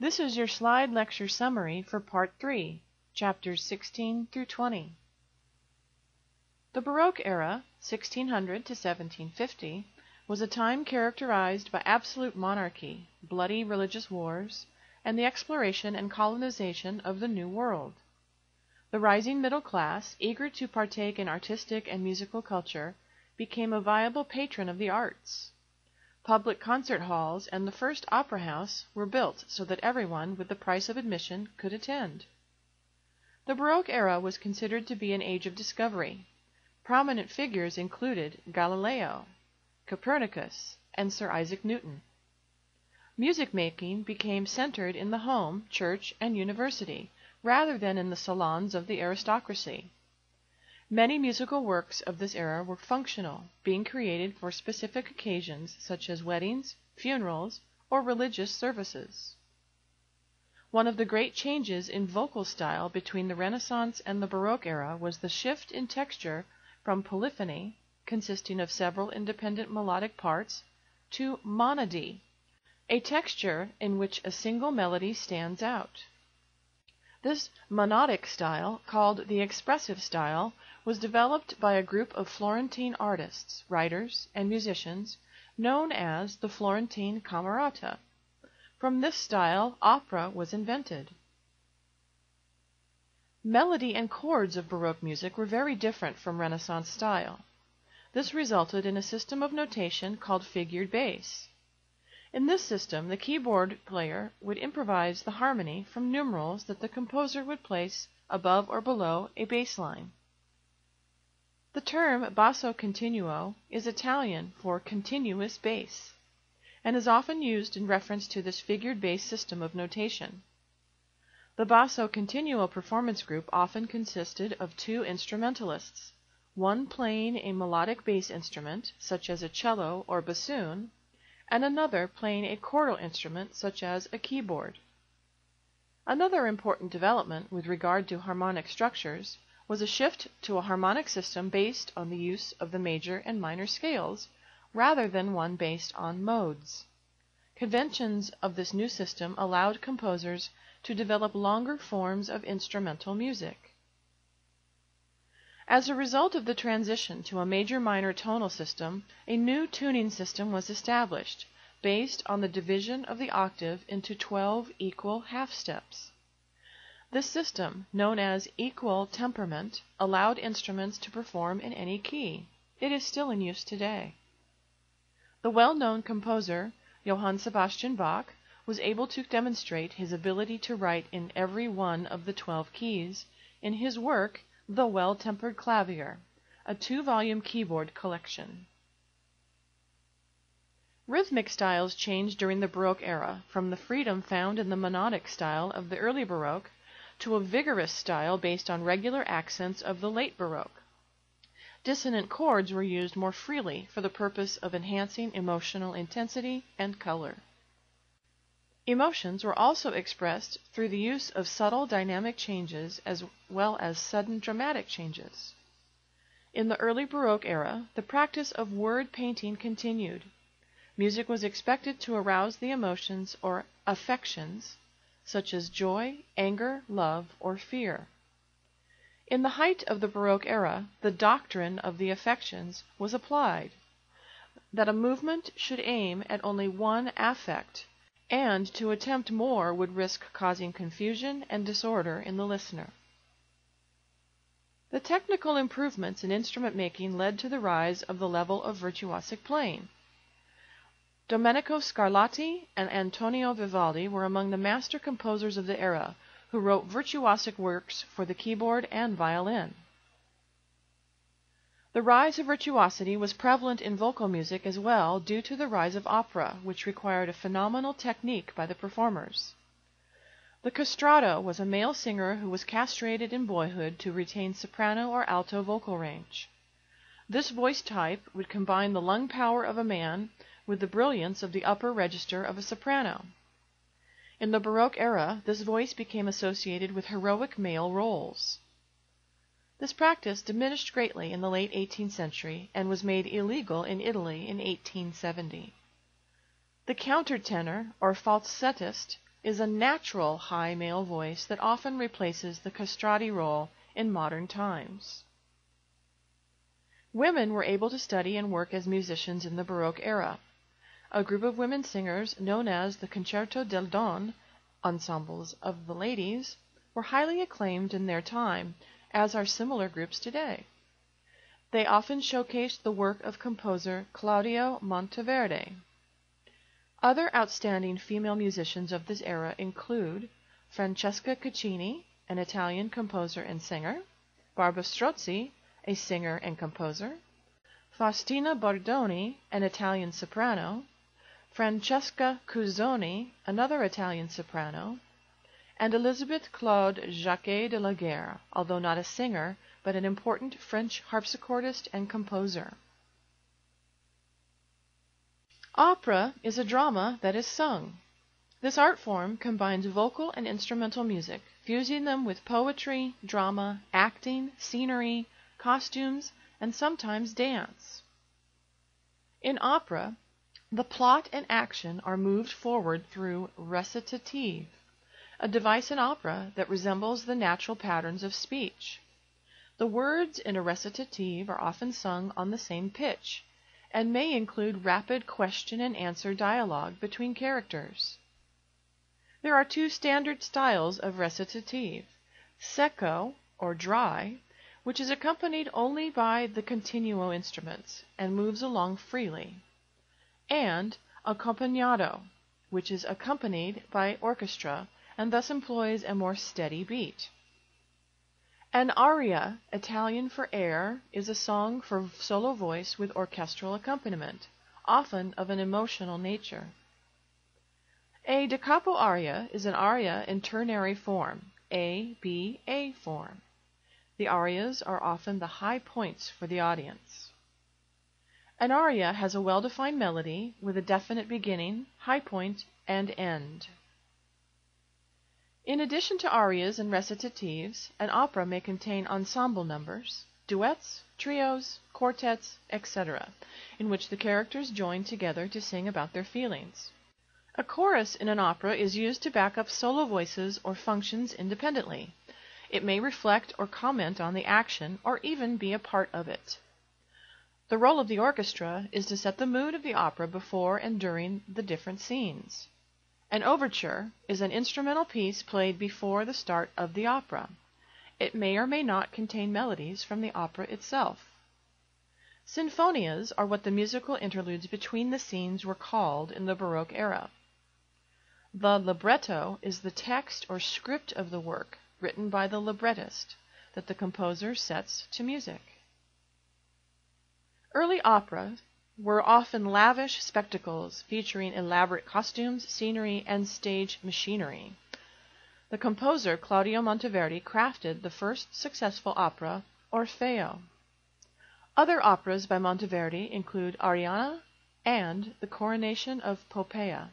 This is your slide lecture summary for Part 3, Chapters 16 through 20. The Baroque era, 1600 to 1750, was a time characterized by absolute monarchy, bloody religious wars, and the exploration and colonization of the New World. The rising middle class, eager to partake in artistic and musical culture, became a viable patron of the arts. Public concert halls and the first opera house were built so that everyone with the price of admission could attend. The Baroque era was considered to be an age of discovery. Prominent figures included Galileo, Copernicus, and Sir Isaac Newton. Music making became centered in the home, church, and university, rather than in the salons of the aristocracy. Many musical works of this era were functional, being created for specific occasions such as weddings, funerals, or religious services. One of the great changes in vocal style between the Renaissance and the Baroque era was the shift in texture from polyphony, consisting of several independent melodic parts, to monody, a texture in which a single melody stands out. This monodic style, called the expressive style, was developed by a group of Florentine artists, writers, and musicians known as the Florentine Camerata. From this style, opera was invented. Melody and chords of Baroque music were very different from Renaissance style. This resulted in a system of notation called figured bass. In this system, the keyboard player would improvise the harmony from numerals that the composer would place above or below a bass line. The term basso continuo is Italian for continuous bass, and is often used in reference to this figured bass system of notation. The basso continuo performance group often consisted of two instrumentalists, one playing a melodic bass instrument, such as a cello or bassoon, and another playing a chordal instrument such as a keyboard. Another important development with regard to harmonic structures was a shift to a harmonic system based on the use of the major and minor scales, rather than one based on modes. Conventions of this new system allowed composers to develop longer forms of instrumental music. As a result of the transition to a major-minor tonal system, a new tuning system was established, based on the division of the octave into 12 equal half-steps. This system, known as equal temperament, allowed instruments to perform in any key. It is still in use today. The well-known composer, Johann Sebastian Bach, was able to demonstrate his ability to write in every one of the 12 keys in his work, The Well-Tempered Clavier, a 2-volume keyboard collection. Rhythmic styles changed during the Baroque era from the freedom found in the monodic style of the early Baroque to a vigorous style based on regular accents of the late Baroque. Dissonant chords were used more freely for the purpose of enhancing emotional intensity and color. Emotions were also expressed through the use of subtle dynamic changes as well as sudden dramatic changes. In the early Baroque era, the practice of word painting continued. Music was expected to arouse the emotions or affections, such as joy, anger, love, or fear. In the height of the Baroque era, the doctrine of the affections was applied, that a movement should aim at only one affect, and to attempt more would risk causing confusion and disorder in the listener. The technical improvements in instrument making led to the rise of the level of virtuosic playing. Domenico Scarlatti and Antonio Vivaldi were among the master composers of the era, who wrote virtuosic works for the keyboard and violin. The rise of virtuosity was prevalent in vocal music as well, due to the rise of opera, which required a phenomenal technique by the performers. The castrato was a male singer who was castrated in boyhood to retain soprano or alto vocal range. This voice type would combine the lung power of a man with the brilliance of the upper register of a soprano. In the Baroque era, this voice became associated with heroic male roles. This practice diminished greatly in the late 18th century and was made illegal in Italy in 1870. The countertenor, or falsettist, is a natural high male voice that often replaces the castrati role in modern times. Women were able to study and work as musicians in the Baroque era. A group of women singers known as the Concerto del Don, ensembles of the ladies, were highly acclaimed in their time, as are similar groups today. They often showcased the work of composer Claudio Monteverdi. Other outstanding female musicians of this era include Francesca Caccini, an Italian composer and singer, Barbara Strozzi, a singer and composer, Faustina Bordoni, an Italian soprano, Francesca Cuzzoni, another Italian soprano, and Elizabeth Claude Jacquet de la Guerre, although not a singer, but an important French harpsichordist and composer. Opera is a drama that is sung. This art form combines vocal and instrumental music, fusing them with poetry, drama, acting, scenery, costumes, and sometimes dance. In opera, the plot and action are moved forward through recitative, a device in opera that resembles the natural patterns of speech. The words in a recitative are often sung on the same pitch, and may include rapid question and answer dialogue between characters. There are two standard styles of recitative: secco, or dry, which is accompanied only by the continuo instruments and moves along freely, and accompagnato, which is accompanied by orchestra and thus employs a more steady beat. An aria, Italian for air, is a song for solo voice with orchestral accompaniment, often of an emotional nature. A da capo aria is an aria in ternary form, A, B, A form. The arias are often the high points for the audience. An aria has a well-defined melody with a definite beginning, high point, and end. In addition to arias and recitatives, an opera may contain ensemble numbers, duets, trios, quartets, etc., in which the characters join together to sing about their feelings. A chorus in an opera is used to back up solo voices or functions independently. It may reflect or comment on the action or even be a part of it. The role of the orchestra is to set the mood of the opera before and during the different scenes. An overture is an instrumental piece played before the start of the opera. It may or may not contain melodies from the opera itself. Sinfonias are what the musical interludes between the scenes were called in the Baroque era. The libretto is the text or script of the work, written by the librettist, that the composer sets to music. Early operas were often lavish spectacles featuring elaborate costumes, scenery, and stage machinery. The composer Claudio Monteverdi crafted the first successful opera, Orfeo. Other operas by Monteverdi include Arianna and The Coronation of Poppea.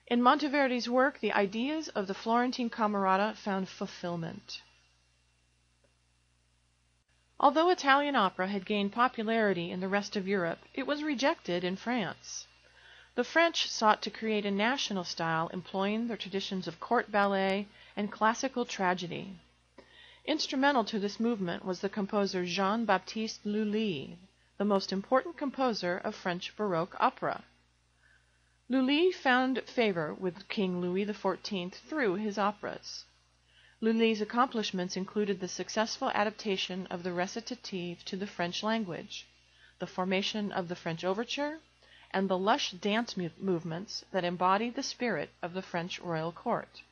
In Monteverdi's work, the ideas of the Florentine camerata found fulfillment. Although Italian opera had gained popularity in the rest of Europe, it was rejected in France. The French sought to create a national style employing the traditions of court ballet and classical tragedy. Instrumental to this movement was the composer Jean-Baptiste Lully, the most important composer of French Baroque opera. Lully found favor with King Louis XIV through his operas. Lully's accomplishments included the successful adaptation of the recitative to the French language, the formation of the French overture, and the lush dance movements that embodied the spirit of the French royal court.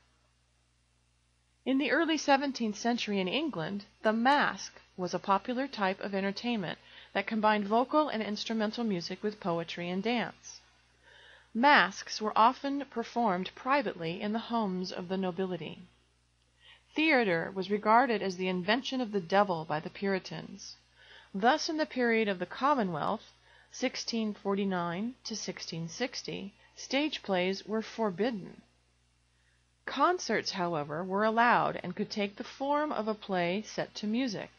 In the early 17th century in England, the masque was a popular type of entertainment that combined vocal and instrumental music with poetry and dance. Masques were often performed privately in the homes of the nobility. Theater was regarded as the invention of the devil by the Puritans. Thus, in the period of the Commonwealth, 1649 to 1660, stage plays were forbidden. Concerts, however, were allowed and could take the form of a play set to music.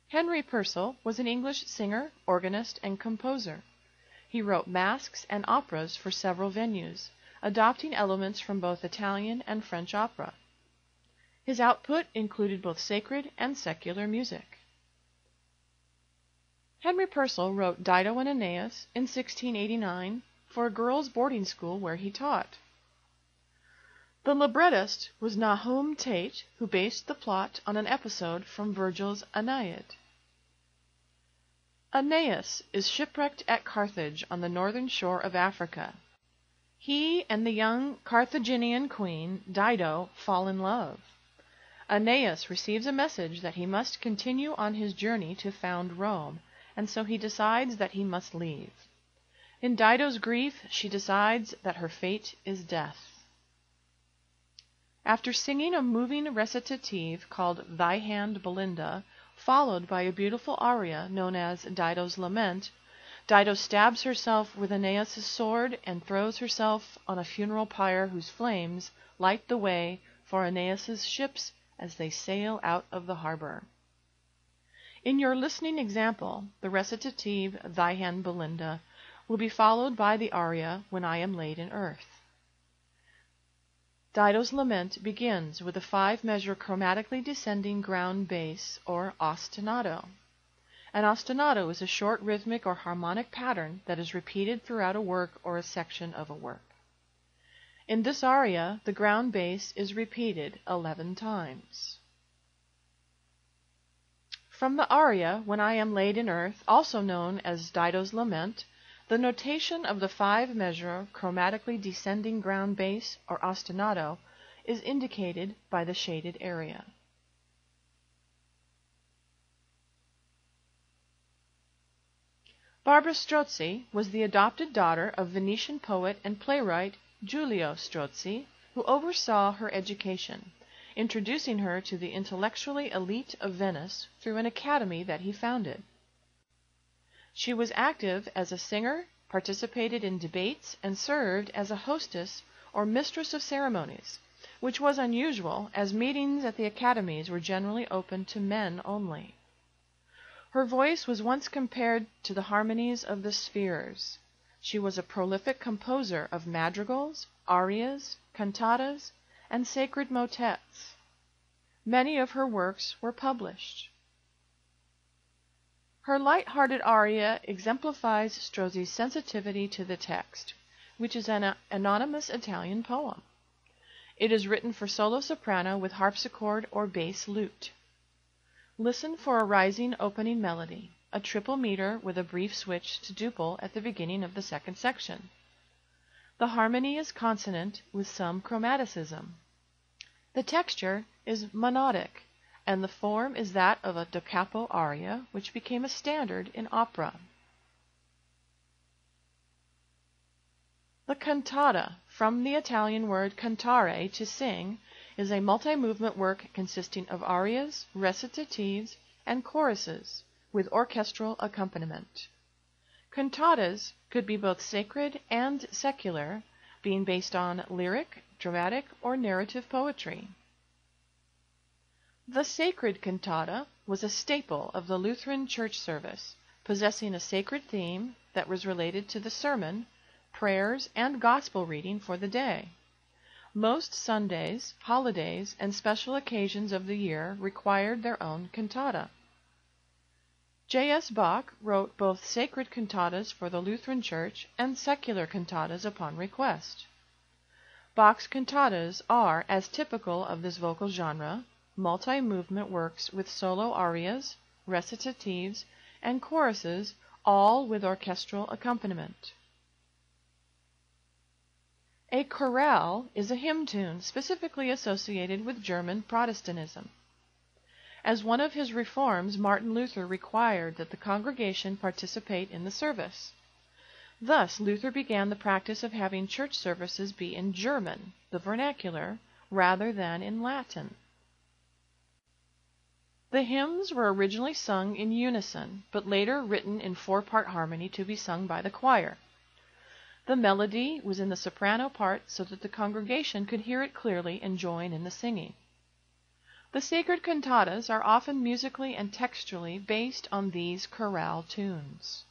Henry Purcell was an English singer, organist, and composer. He wrote masques and operas for several venues, adopting elements from both Italian and French opera. His output included both sacred and secular music. Henry Purcell wrote Dido and Aeneas in 1689 for a girls' boarding school where he taught. The librettist was Nahum Tate, who based the plot on an episode from Virgil's Aeneid. Aeneas is shipwrecked at Carthage on the northern shore of Africa. He and the young Carthaginian queen, Dido, fall in love. Aeneas receives a message that he must continue on his journey to found Rome, and so he decides that he must leave. In Dido's grief, she decides that her fate is death. After singing a moving recitative called Thy Hand, Belinda, followed by a beautiful aria known as Dido's Lament, Dido stabs herself with Aeneas' sword and throws herself on a funeral pyre whose flames light the way for Aeneas' ships as they sail out of the harbor. In your listening example, the recitative Thy Hand, Belinda will be followed by the aria When I Am Laid in Earth. Dido's Lament begins with a 5-measure chromatically descending ground bass, or ostinato. An ostinato is a short rhythmic or harmonic pattern that is repeated throughout a work or a section of a work. In this aria, the ground bass is repeated 11 times. From the aria When I Am Laid in Earth, also known as Dido's Lament, the notation of the 5-measure chromatically descending ground bass, or ostinato, is indicated by the shaded area. Barbara Strozzi was the adopted daughter of Venetian poet and playwright Giulio Strozzi, who oversaw her education, introducing her to the intellectually elite of Venice through an academy that he founded. She was active as a singer, participated in debates, and served as a hostess or mistress of ceremonies, which was unusual as meetings at the academies were generally open to men only. Her voice was once compared to the harmonies of the spheres. She was a prolific composer of madrigals, arias, cantatas, and sacred motets. Many of her works were published. Her light-hearted aria exemplifies Strozzi's sensitivity to the text, which is an anonymous Italian poem. It is written for solo soprano with harpsichord or bass lute. Listen for a rising opening melody, a triple meter with a brief switch to duple at the beginning of the second section. The harmony is consonant with some chromaticism. The texture is monodic, and the form is that of a da capo aria, which became a standard in opera. The cantata, from the Italian word cantare, to sing, is a multi-movement work consisting of arias, recitatives, and choruses, with orchestral accompaniment. Cantatas could be both sacred and secular, being based on lyric, dramatic, or narrative poetry. The sacred cantata was a staple of the Lutheran church service, possessing a sacred theme that was related to the sermon, prayers, and gospel reading for the day. Most Sundays, holidays, and special occasions of the year required their own cantata. J.S. Bach wrote both sacred cantatas for the Lutheran Church and secular cantatas upon request. Bach's cantatas are, as typical of this vocal genre, multi-movement works with solo arias, recitatives, and choruses, all with orchestral accompaniment. A chorale is a hymn tune specifically associated with German Protestantism. As one of his reforms, Martin Luther required that the congregation participate in the service. Thus, Luther began the practice of having church services be in German, the vernacular, rather than in Latin. The hymns were originally sung in unison, but later written in 4-part harmony to be sung by the choir. The melody was in the soprano part so that the congregation could hear it clearly and join in the singing. The sacred cantatas are often musically and textually based on these chorale tunes.